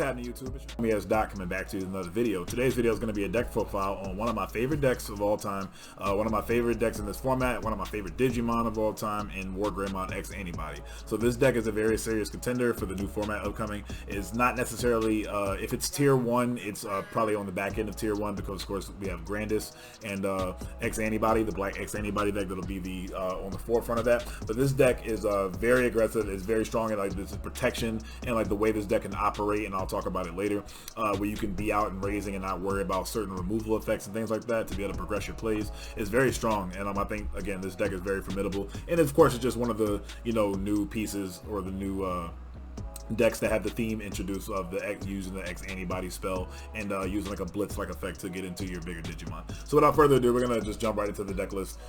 happening, YouTube? It's me as Doc coming back to you with another video. Today's video is going to be a deck profile on one of my favorite decks of all time, one of my favorite decks in this format, one of my favorite Digimon of all time, in WarGreymon X Antibody. So this deck is a very serious contender for the new format upcoming. It's not necessarily, if it's tier 1, it's probably on the back end of tier 1, because of course we have Grandis and X Antibody, the black X Antibody deck that'll be the on the forefront of that. But this deck is very aggressive, it's very strong in like this protection and like the way this deck can operate, and I'll talk about it later, where you can be out and raising and not worry about certain removal effects and things like that to be able to progress your plays. Is very strong, and I think again this deck is very formidable, and of course it's just one of the new pieces, or the new decks that have the theme introduced of the X, using the X Antibody spell and using like a blitz like effect to get into your bigger Digimon. So without further ado, we're gonna just jump right into the deck list.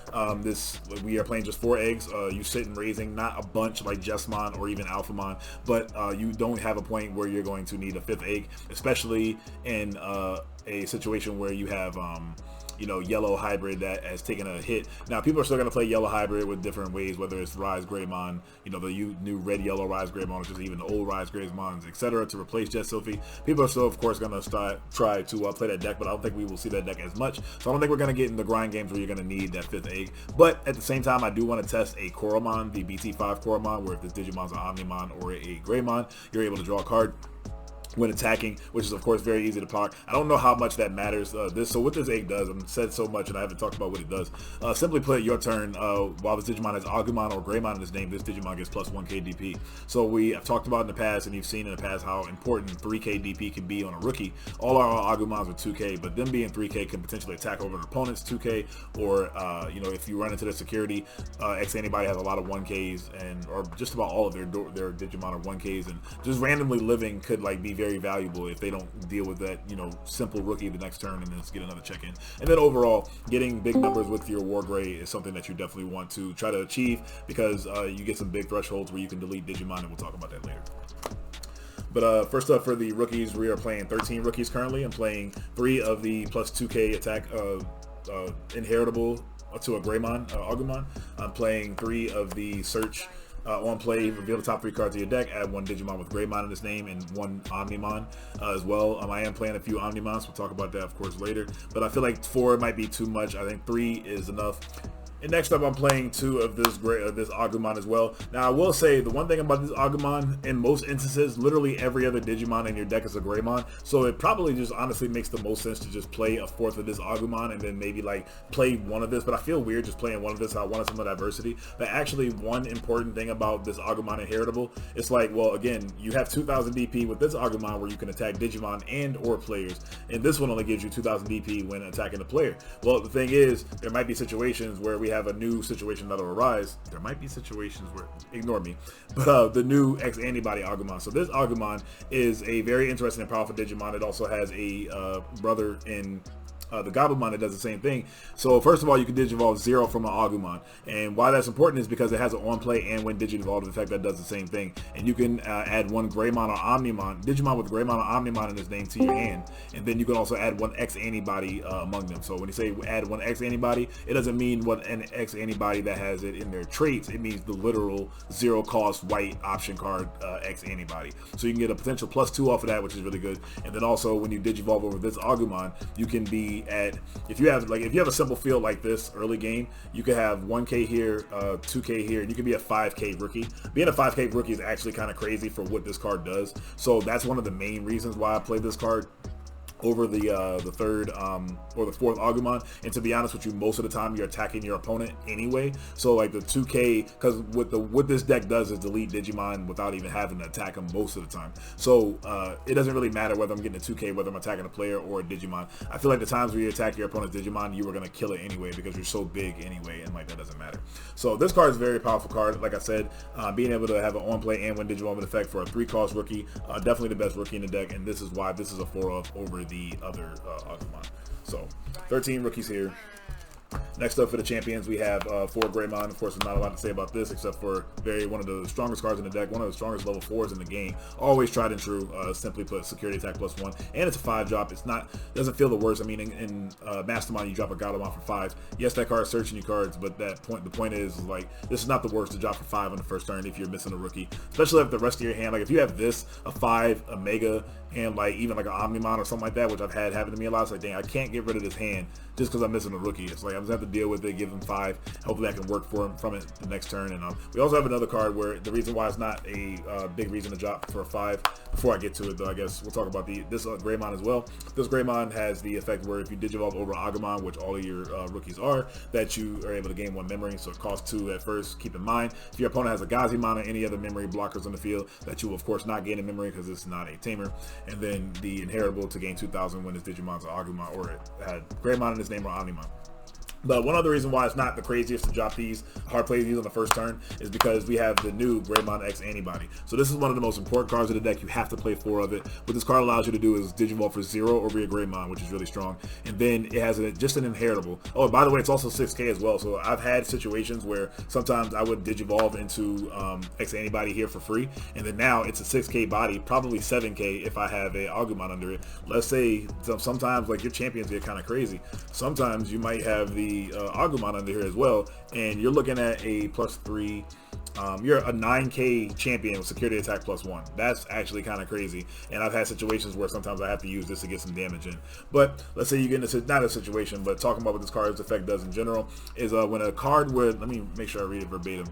We are playing just 4 eggs. You sit and raising, not a bunch like Jessamon or even Alphamon, but you don't have a point where you're going to need a 5th egg, especially in a situation where you have yellow hybrid that has taken a hit. Now people are still going to play yellow hybrid with different ways, whether it's WarGreymon, the new red yellow WarGreymon, or just even the old WarGreymons, etc., to replace Jet Sylphie. People are still of course going to try to play that deck, but I don't think we will see that deck as much. So I don't think we're going to get in the grind games where you're going to need that 5th egg. But at the same time, I do want to test a Koromon, the BT9 Koromon, where if this Digimon's an Omnimon or a Greymon, you're able to draw a card when attacking, which is of course very easy to proc. I don't know how much that matters. So what this egg does, I've said so much and I haven't talked about what it does. Simply put, your turn, while this Digimon has Agumon or Greymon in his name, this Digimon gets plus 1k DP. So we have talked about in the past, and you've seen in the past, how important 3k DP can be on a rookie. All our Agumons are 2k, but them being 3k can potentially attack over an opponent's 2k, or if you run into the security, X Antibody has a lot of 1ks, or just about all of their Digimon are 1ks, and just randomly living could like be very valuable if they don't deal with that simple rookie the next turn and then get another check-in. And then overall, getting big numbers with your WarGrey is something that you definitely want to try to achieve, because you get some big thresholds where you can delete Digimon, and we'll talk about that later. But first up, for the rookies, we are playing 13 rookies currently. I'm playing 3 of the plus 2k attack inheritable to a Greymon, Agumon. I'm playing 3 of the search on play, reveal the top 3 cards of your deck, add 1 Digimon with Greymon in his name, and 1 Omnimon as well. I am playing a few Omnimons, we'll talk about that of course later, but I feel like 4 might be too much. I think 3 is enough. And next up, I'm playing 2 of this Agumon as well. Now, I will say, the one thing about this Agumon, in most instances, literally every other Digimon in your deck is a Greymon. So it probably just honestly makes the most sense to just play a 4th of this Agumon, and then maybe like play 1 of this. But I feel weird just playing 1 of this. I wanted some diversity. But actually, one important thing about this Agumon Inheritable, it's like, well, again, you have 2000 DP with this Agumon where you can attack Digimon and or players. And this one only gives you 2000 DP when attacking the player. Well, the thing is, there might be situations where we have a new situation that'll arise. There might be situations where, ignore me, but the new X Antibody Agumon. So this Agumon is a very interesting and powerful Digimon. It also has a brother in the Gabumon that does the same thing. So first of all, you can Digivolve 0 from an Agumon, and why that's important is because it has an on play and when Digivolved effect that does the same thing. And you can add 1 Greymon or Omnimon, Digimon with Greymon or Omnimon in his name, to your hand, and then you can also add 1 X Antibody among them. So when you say add 1 X Antibody, it doesn't mean what an X Antibody that has it in their traits. It means the literal 0 cost white option card X Antibody. So you can get a potential +2 off of that, which is really good. And then also when you Digivolve over this Agumon, you can be at, if you have a simple field like this early game, you could have 1k here, 2k here, and you can be a 5k rookie. Being a 5k rookie is actually kind of crazy for what this card does. So that's one of the main reasons why I played this card over the 3rd or the 4th Agumon. And to be honest with you, most of the time you're attacking your opponent anyway. So like the 2k, because what this deck does is delete Digimon without even having to attack them most of the time. So it doesn't really matter whether I'm getting a 2k, whether I'm attacking a player or a Digimon. I feel like the times where you attack your opponent's Digimon, you were going to kill it anyway because you're so big anyway, and like that doesn't matter. So this card is a very powerful card. Like I said, being able to have an on play and when Digivolve effect for a 3-cost rookie, definitely the best rookie in the deck, and this is why this is a 4 of over the other Agumon. So 13 rookies here. Next up for the champions, we have WarGreymon. Of course, there's not a lot to say about this except for one of the strongest cards in the deck, one of the strongest level 4s in the game. Always tried and true. Simply put, security attack +1, and it's a 5-drop. It's not, doesn't feel the worst. I mean, in Mastermind, you drop a Godamon for 5. Yes, that card's searching your cards, but the point is like, this is not the worst to drop for 5 on the first turn if you're missing a rookie, especially if the rest of your hand, like if you have this, a 5, a Mega, and like even like an Omnimon or something like that, which I've had happen to me a lot. It's like, dang, I can't get rid of this hand just because I'm missing a rookie. It's like I'm gonna have to deal with it, give him 5. Hopefully I can work from it the next turn. And we also have another card where the reason why it's not a big reason to drop for a 5. Before I get to it though, I guess we'll talk about this Greymon as well. This Greymon has the effect where if you Digivolve over Agumon, which all of your rookies are, that you are able to gain 1 memory. So it costs 2 at first. Keep in mind, if your opponent has a Gazimon or any other memory blockers on the field, that you will of course not gain a memory because it's not a tamer. And then the inheritable to gain 2,000 when it's Digimon's Agumon, or it had Greymon in its name or Omnimon. But one other reason why it's not the craziest to drop these, hard play these on the first turn, is because we have the new WarGreymon X Antibody. So this is one of the most important cards of the deck. You have to play 4 of it. What this card allows you to do is Digivolve for 0 over your Greymon, which is really strong. And then it has just an inheritable. Oh, by the way, it's also 6K as well. So I've had situations where sometimes I would Digivolve into X Antibody here for free, and then now it's a 6K body, probably 7K if I have a Agumon under it. Let's say sometimes like your champions get kind of crazy. Sometimes you might have the Agumon under here as well, and you're looking at a +3. You're a 9K champion with security attack +1. That's actually kind of crazy, and I've had situations where sometimes I have to use this to get some damage in. But let's say you get into, not a situation, but talking about what this card's effect does in general, is when a card would, let me make sure I read it verbatim.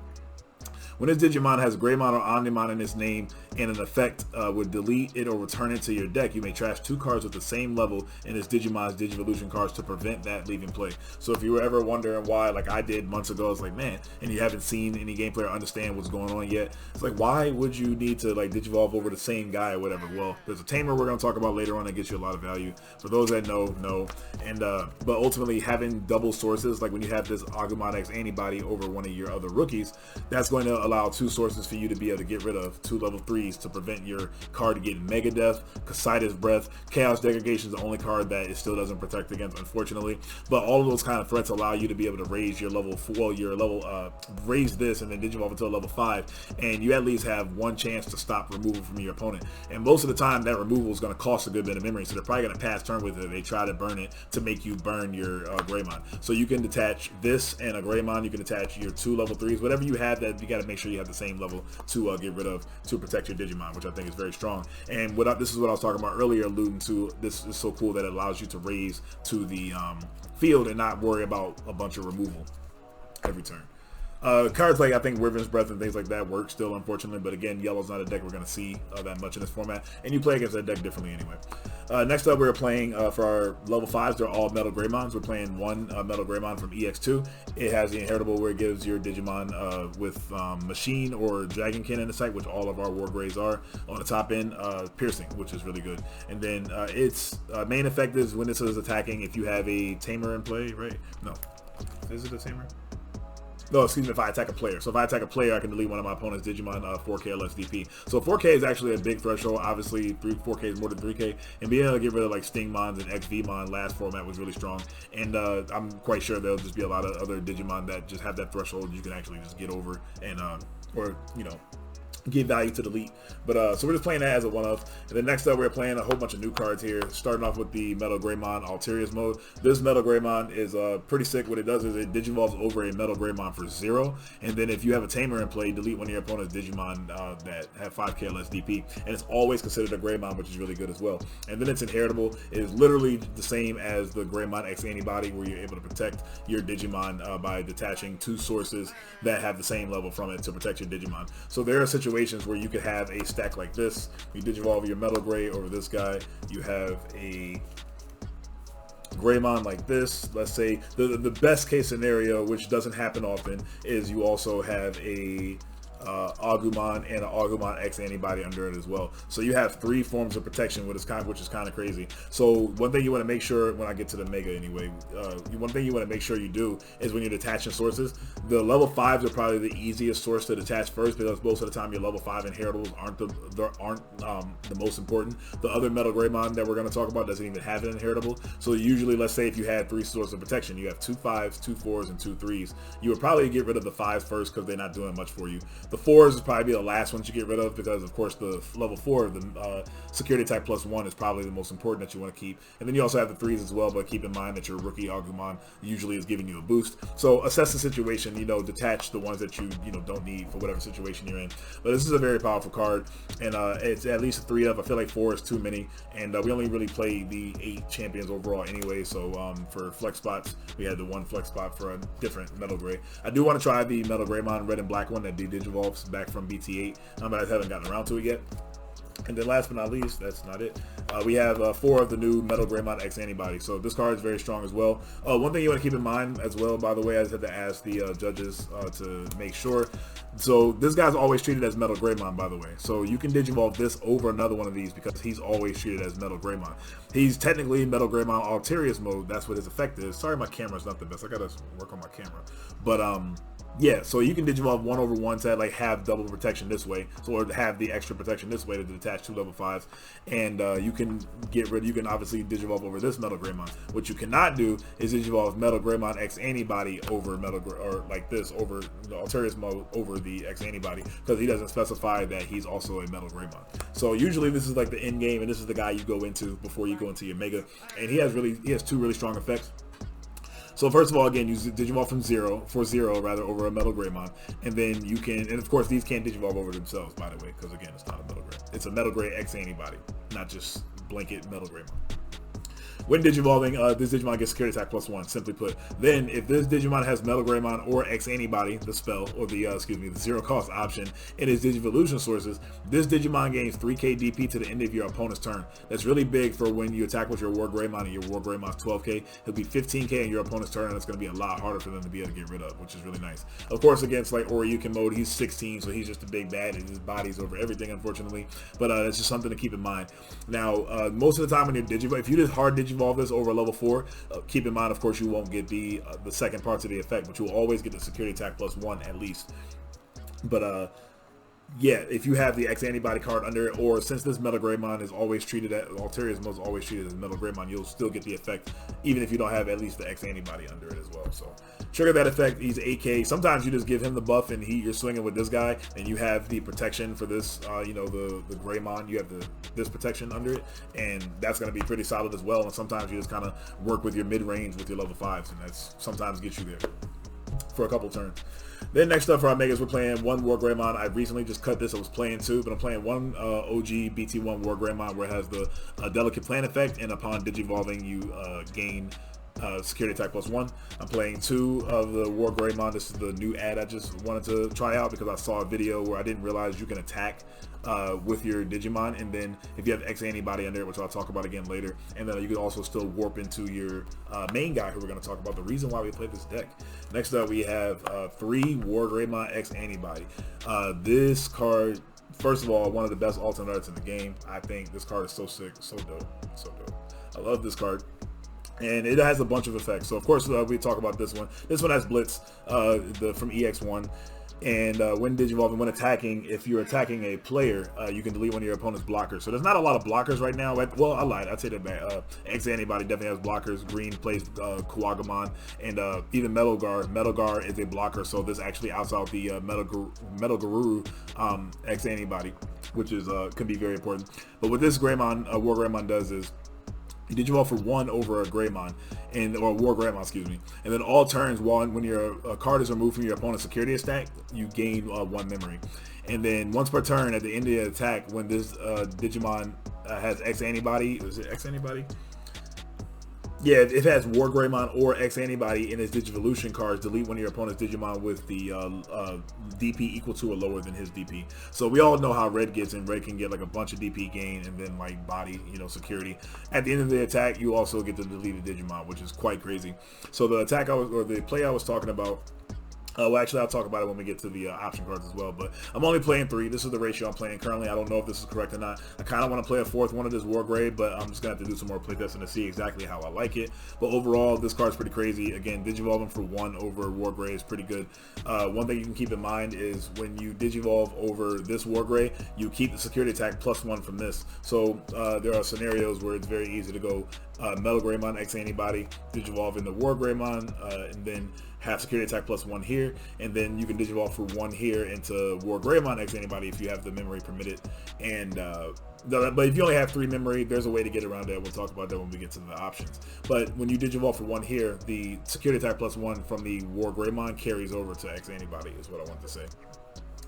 When this Digimon has Greymon or Omnimon in its name and an effect would delete it or return it to your deck, you may trash 2 cards with the same level in this Digimon's Digivolution cards to prevent that leaving play. So if you were ever wondering why, like I did months ago, it's like, man, and you haven't seen any gameplay or understand what's going on yet, it's like, why would you need to like Digivolve over the same guy or whatever? Well, there's a Tamer we're going to talk about later on that gets you a lot of value. For those that know. And but ultimately having double sources, like when you have this Agumon X Antibody over one of your other rookies, that's going to allow 2 sources for you to be able to get rid of 2 level 3s to prevent your card getting Mega Death, Casitas Breath. Chaos Degradation is the only card that it still doesn't protect against, unfortunately. But all of those kind of threats allow you to be able to raise your level 4, raise this and then Digivolve until level 5, and you at least have 1 chance to stop removal from your opponent. And most of the time that removal is going to cost a good bit of memory, so they're probably going to pass turn with it. They try to burn it to make you burn your Greymon. So you can detach this and a Greymon, you can attach your 2 level 3s, whatever you have that you got to make sure you have the same level to get rid of to protect your Digimon, which I think is very strong. And this is what I was talking about earlier, alluding to, this is so cool that it allows you to raise to the field and not worry about a bunch of removal every turn. Cards like I think Wyvern's Breath and things like that work still, unfortunately, but again, yellow's not a deck we're going to see that much in this format, and you play against that deck differently anyway. Next up, we're playing for our level 5s. They're all Metal Greymons. We're playing 1 Metal Greymon from EX2. It has the inheritable where it gives your Digimon with Machine or Dragonkin in the sight, which all of our WarGreys are. On the top end, Piercing, which is really good. And then its main effect is when this is attacking, if you have a Tamer in play, right? No. Is it a Tamer? No, excuse me, if I attack a player. So if I attack a player, I can delete one of my opponent's Digimon 4K or less DP. So 4K is actually a big threshold. Obviously, 4K is more than 3K. And being able to get rid of like Stingmons and XVmon last format was really strong. And I'm quite sure there'll just be a lot of other Digimon that just have that threshold you can actually just get over and, or, you know, give value to delete. But so we're just playing that as a one-off. And then next up, we're playing a whole bunch of new cards here, starting off with the Metal Greymon Alterius mode. This Metal Greymon is pretty sick. What it does is it Digivolves over a Metal Greymon for 0, and then if you have a Tamer in play, delete one of your opponent's Digimon that have 5K or less DP, and it's always considered a Greymon, which is really good as well. And then its inheritable is literally the same as the Greymon X Antibody, where you're able to protect your Digimon by detaching 2 sources that have the same level from it to protect your Digimon. So there are situations where you could have a stack like this. You Digivolve your Metal Grey over this guy. You have a Greymon like this. Let's say the best case scenario, which doesn't happen often, is you also have a Agumon and an Agumon X Antibody under it as well. So you have 3 forms of protection, which is kind of crazy. So one thing you want to make sure, when I get to the Mega anyway, one thing you want to make sure you do is when you're detaching sources, the level 5s are probably the easiest source to detach first, because most of the time your level 5 inheritables aren't the most important. The other Metal Greymon that we're going to talk about doesn't even have an inheritable. So usually, let's say if you had 3 sources of protection, you have 2 5s, 2 4s, and 2 3s. You would probably get rid of the 5s first because they're not doing much for you. The 4s would probably be the last ones you get rid of, because of course the level 4, the security type +1, is probably the most important that you want to keep. And then you also have the 3s as well, but keep in mind that your rookie Agumon usually is giving you a boost. So assess the situation, detach the ones that you don't need for whatever situation you're in. But this is a very powerful card, and it's at least a 3 of. I feel like 4 is too many, and we only really play the 8 champions overall anyway. So for flex spots, we had the 1 flex spot for a different Metal Gray. I do want to try the Metal Greymon Red and Black one that digivolves back from BT8, but I haven't gotten around to it yet. And then last but not least, that's not it, we have 4 of the new Metal Greymon X Antibody. So this card is very strong as well. One thing you want to keep in mind as well, by the way, I just had to ask the judges to make sure. So this guy's always treated as Metal Greymon, by the way. So you can digivolve this over another one of these because he's always treated as Metal Greymon. He's technically Metal Greymon Alterius mode. That's what his effect is. Sorry, my camera's not the best. I gotta work on my camera. But yeah, so you can digivolve 1 over 1 to have double protection this way, or have the extra protection this way to detach 2 level 5s, and you can obviously digivolve over this Metal Greymon. What you cannot do is digivolve Metal Greymon X Antibody over like this, over the Alterius mode over the X Antibody, because he doesn't specify that he's also a Metal Greymon. So usually this is like the end game, and this is the guy you go into before you go into your Mega, and he has 2 really strong effects. So first of all, again, you digivolve from 0 over a Metal Greymon, and then you can, and of course these can't digivolve over themselves, by the way, because again, it's not a Metal Gray. It's a Metal Gray X Antibody, not just blanket Metal Greymon. When digivolving, this Digimon gets security attack +1, simply put. Then, if this Digimon has Metal Greymon or X Antibody, the spell, or the 0 cost option, in its Digivolution sources, this Digimon gains 3k DP to the end of your opponent's turn. That's really big for when you attack with your WarGreymon, and your WarGreymon's 12k. It'll be 15k in your opponent's turn, and it's going to be a lot harder for them to be able to get rid of, which is really nice. Of course, against like Oryukin mode, he's 16, so he's just a big bad, and his body's over everything, unfortunately. But it's just something to keep in mind. Now, most of the time when you're Digivolve, if you just hard Digivolve this over a level 4, keep in mind, of course, you won't get the second parts of the effect, but you will always get the security attack +1 at least. But yeah, if you have the X Antibody card under it, or since this Metal Greymon is always treated as Alterius mode, is always treated as Metal Greymon, you'll still get the effect even if you don't have at least the X Antibody under it as well. So trigger that effect. He's 8k. Sometimes you just give him the buff and you're swinging with this guy, and you have the protection for this the Greymon. You have this protection under it, and that's going to be pretty solid as well. And sometimes you just kind of work with your mid-range with your level 5s, and that's sometimes gets you there for a couple turns. Then next up for our Megas, we're playing 1 WarGreymon. I recently just cut this. I was playing 2, but I'm playing 1 OG BT1 WarGreymon, where it has the Delicate Plant effect, and upon digivolving you gain security attack +1. I'm playing 2 of the WarGreymon. This is the new ad I just wanted to try out because I saw a video where I didn't realize you can attack with your Digimon, and then if you have X Antibody under it, which I'll talk about again later, and then you can also still warp into your main guy, who we're going to talk about, the reason why we play this deck. Next up, we have 3 WarGreymon X Antibody. This card, first of all, one of the best alternates in the game. I think this card is so sick, so dope, so dope. I love this card. And it has a bunch of effects. So of course we talk about this one. This one has Blitz from EX1. And when digivolving, when attacking, if you're attacking a player, you can delete one of your opponent's blockers. So there's not a lot of blockers right now. Well, I lied. I'd say that bad. X Antibody definitely has blockers. Green plays Kuwagamon, and even Metal Gar. Metal Gar is a blocker, so this actually outs out the Metal Garuru X Antibody, which is can be very important. But what this Greymon, WarGreymon does is, you digivolve for 1 over a Greymon, or WarGreymon, excuse me. And then all turns, when your card is removed from your opponent's security stack, you gain 1 memory. And then once per turn, at the end of the attack, when this Digimon has X Antibody, is it X Antibody? Yeah, if it has WarGreymon or X Antibody in its Digivolution cards, delete one of your opponent's Digimon with the DP equal to or lower than his DP. So we all know how Red gets, and Red can get like a bunch of DP gain and then like body, security. At the end of the attack, you also get to delete a Digimon, which is quite crazy. So the attack the play I was talking about, Well, actually, I'll talk about it when we get to the option cards as well, but I'm only playing 3. This is the ratio I'm playing currently. I don't know if this is correct or not. I kind of want to play a 4th one of this WarGrey, but I'm just going to have to do some more playtesting to see exactly how I like it. But overall, this card's pretty crazy. Again, Digivolving for 1 over WarGrey is pretty good. One thing you can keep in mind is when you Digivolve over this WarGrey, you keep the security attack +1 from this. So there are scenarios where it's very easy to go WarGreymon X Antibody, Digivolve into WarGreymon, and then have security attack +1 here, and then you can Digivolve for 1 here into WarGreymon X Antibody if you have the memory permitted. And but if you only have 3 memory, there's a way to get around that. We'll talk about that when we get to the options. But when you Digivolve for 1 here, the security attack +1 from the WarGreymon carries over to X Antibody, is what I want to say.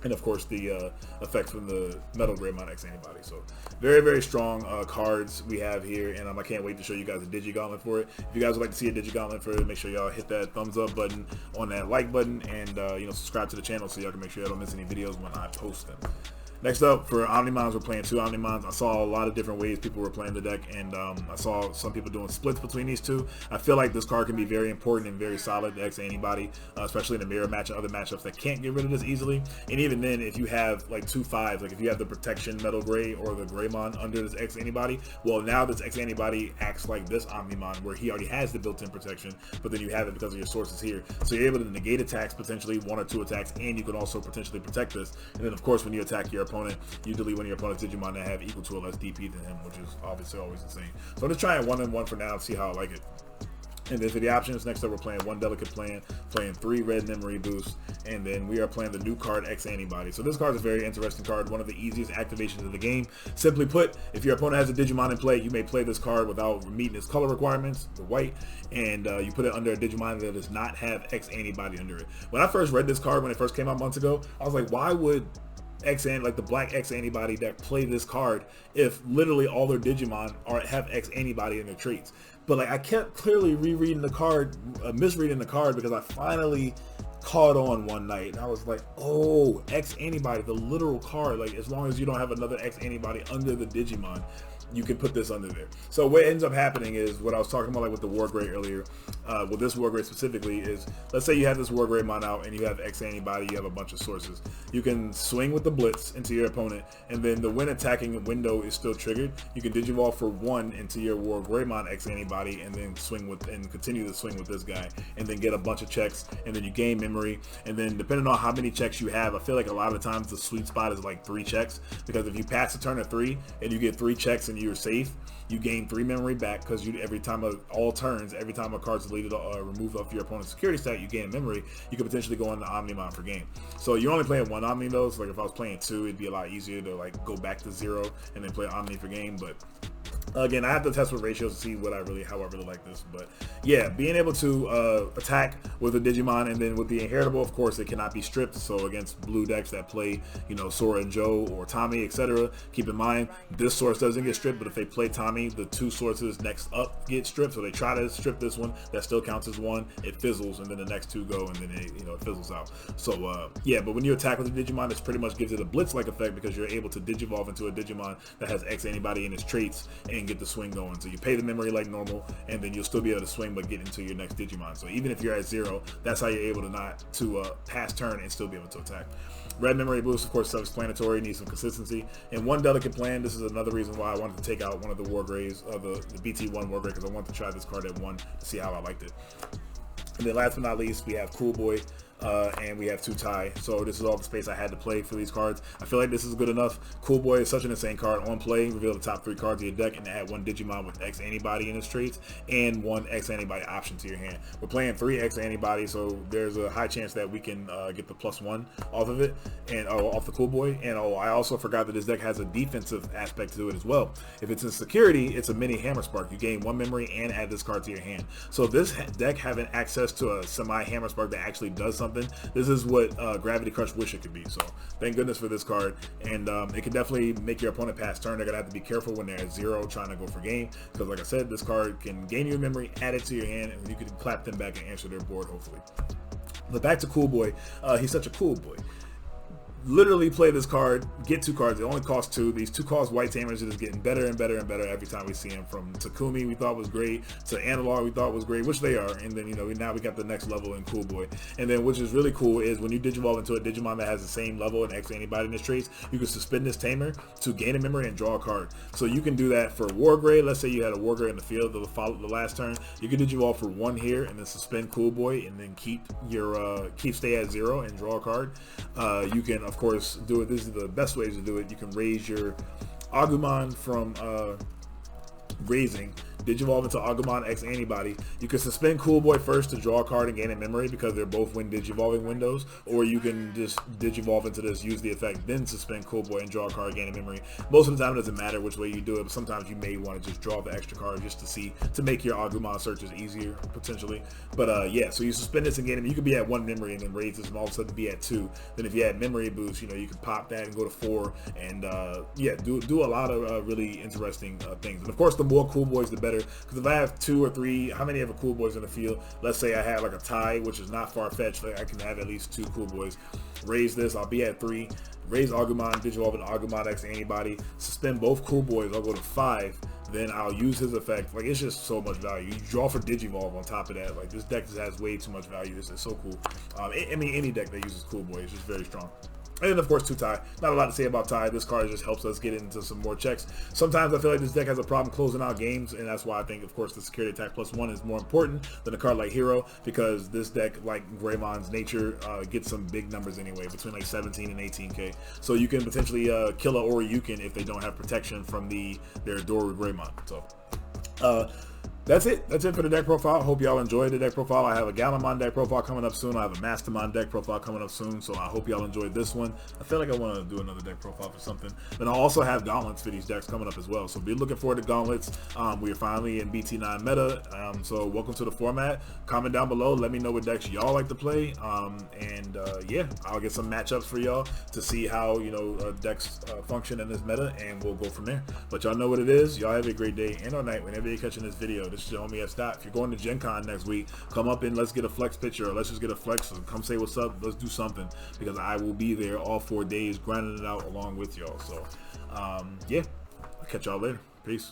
And of course the effects from the WarGreymon X Antibody. So very, very strong cards we have here, and I can't wait to show you guys a Digigauntlet for it. If you guys would like to see a Digigauntlet for it, make sure y'all hit that thumbs up button on that like button, and subscribe to the channel so y'all can make sure y'all don't miss any videos when I post them. Next up, for Omnimons, we're playing 2 Omnimons. I saw a lot of different ways people were playing the deck, and I saw some people doing splits between these 2. I feel like this card can be very important and very solid to X Antibody, especially in the mirror match and other matchups that can't get rid of this easily. And even then, if you have like 2 5s, like if you have the protection Metal Gray or the Greymon under this X Antibody, well, now this X Antibody acts like this Omnimon, where he already has the built-in protection, but then you have it because of your sources here. So you're able to negate attacks, potentially 1 or 2 attacks, and you can also potentially protect this. And then of course, when you attack your opponent, you delete one of your opponent's Digimon that have equal to or less DP than him, which is obviously always insane. So I'm just trying 1-1 for now to see how I like it. And then for the options, next up we're playing 1 Delicate Plan, playing 3 red memory boosts, and then we are playing the new card X Antibody. So this card is a very interesting card, one of the easiest activations of the game. Simply put, if your opponent has a Digimon in play, you may play this card without meeting its color requirements, the white, and you put it under a Digimon that does not have X Antibody under it. When I first read this card, when it first came out months ago, I was like, why would like the black X Antibody deck play this card if literally all their Digimon have X Antibody in their traits? But like I kept clearly rereading the card, misreading the card, because I finally caught on one night, and I was like, oh, X Antibody, the literal card, like as long as you don't have another X Antibody under the Digimon, you can put this under there. So what ends up happening is what I was talking about, like with the WarGrey earlier, with this WarGrey specifically, is let's say you have this WarGreymon out and you have X Antibody, you have a bunch of sources. You can swing with the Blitz into your opponent, and then the when attacking window is still triggered, you can Digivolve for 1 into your WarGreymon X Antibody, and then swing with and continue to swing with this guy, and then get a bunch of checks, and then you gain memory, and then depending on how many checks you have, I feel like a lot of the times the sweet spot is like 3 checks, because if you pass a turn of 3 and you get 3 checks and you're safe, you gain 3 memory back, because you every time all turns, every time a card's deleted or removed off your opponent's security stat, you gain memory. You could potentially go into Omnimon for game. So you're only playing 1 Omni though, so like if I was playing 2, it'd be a lot easier to like go back to 0 and then play Omni for game. But again, I have to test with ratios to see how I really like this. But yeah, being able to attack with a Digimon, and then with the inheritable, of course, it cannot be stripped. So against blue decks that play, Sora and Joe or Tommy, etc., keep in mind this source doesn't get stripped, but if they play Tommy, the 2 sources next up get stripped. So they try to strip this one, that still counts as 1. It fizzles, and then the next 2 go, and then it fizzles out. So yeah, but when you attack with a Digimon, this pretty much gives it a Blitz-like effect, because you're able to Digivolve into a Digimon that has X Antibody in its traits and get the swing going. So you pay the memory like normal, and then you'll still be able to swing but get into your next Digimon. So even if you're at 0, that's how you're able to pass turn and still be able to attack. Red memory boost, of course, self-explanatory, needs some consistency. And 1 Delicate Plan, this is another reason why I wanted to take out one of the WarGreys, the BT1 WarGrey, because I wanted to try this card at 1 to see how I liked it. And then last but not least, we have Cool Boy. And we have 2 tie. So this is all the space I had to play for these cards. I feel like this is good enough. Cool Boy is such an insane card. On play, reveal the top 3 cards of your deck and add 1 Digimon with X Antibody in its traits and 1 X Antibody option to your hand. We're playing 3 X Antibody, so there's a high chance that we can get the +1 off of it, and off the Cool Boy. And I also forgot that this deck has a defensive aspect to it as well. If it's in security, it's a mini Hammer Spark. You gain 1 memory and add this card to your hand. So this deck having access to a semi Hammer Spark that actually does something, this is what Gravity Crush wish it could be. So thank goodness for this card, and it can definitely make your opponent pass turn. They're gonna have to be careful when they're at 0 trying to go for game, because like I said, this card can gain your memory, add it to your hand, and you can clap them back and answer their board, hopefully. But back to Cool Boy, he's such a cool boy. literally play this card, get 2 cards. It only costs 2. These 2 cost white Tamers are just getting better and better and better every time we see them. From Takumi, we thought was great, to Analog, we thought was great, which they are. And then, you know, now we got the next level in Cool Boy. And then, which is really cool, is when you Digivolve into a Digimon that has the same level and X Antibody in its traits, you can suspend this Tamer to gain a memory and draw a card. So you can do that for WarGrey. Let's say you had a WarGrey in the field the last turn. You can Digivolve for 1 here and then suspend Cool Boy and then keep your stay at 0 and draw a card. You can, of course, do it. This is the best ways to do it. You can raise your Agumon from raising, Digivolve into Agumon X Antibody. You can suspend Cool Boy first to draw a card and gain a memory because they're both when Digivolving windows, or you can just Digivolve into this, use the effect, then suspend Cool Boy and draw a card, gain a memory. Most of the time it doesn't matter which way you do it, but sometimes you may want to just draw the extra card just to make your Agumon searches easier, potentially. But yeah, so you suspend this and gain it. You could be at 1 memory and then raise this and all of a sudden be at 2. Then if you had memory boost, you know, you could pop that and go to 4, and yeah, do a lot of really interesting things. And of course, the more Cool Boys, the better. Because if I have 2 or 3, how many ever Cool Boys in the field? Let's say I have like a tie, which is not far-fetched. Like I can have at least 2 Cool Boys. Raise this, I'll be at 3. Raise Agumon, Digivolve into Agumon X Antibody. Suspend both Cool Boys, I'll go to 5. Then I'll use his effect. Like, it's just so much value. You draw for Digivolve on top of that. Like, this deck just has way too much value. This is so cool. I mean, any deck that uses Cool Boy is just very strong. And then, of course, 2 tie. Not a lot to say about tie. This card just helps us get into some more checks. Sometimes I feel like this deck has a problem closing out games, and that's why I think, of course, the security attack +1 is more important than a card like Hero, because this deck, like Greymon's nature, gets some big numbers anyway, between like 17 and 18k. So you can potentially kill a Oryukin if they don't have protection from their Doru Greymon. So that's it. That's it for the deck profile. Hope y'all enjoyed the deck profile. I have a Gallimon deck profile coming up soon. I have a Mastermon deck profile coming up soon. So I hope y'all enjoyed this one. I feel like I want to do another deck profile for something. Then I'll also have gauntlets for these decks coming up as well. So be looking forward to gauntlets. We are finally in BT9 meta. So welcome to the format. Comment down below. Let me know what decks y'all like to play. Yeah, I'll get some matchups for y'all to see how, you know, decks function in this meta, and we'll go from there. But y'all know what it is. Y'all have a great day and or night whenever you're catching this video. This is your homie S. If you're going to Gen Con next week, come up and let's get a flex picture, or let's just get a flex and come say what's up. Let's do something, because I will be there all 4 days grinding it out along with y'all. So yeah, I'll catch y'all later. Peace.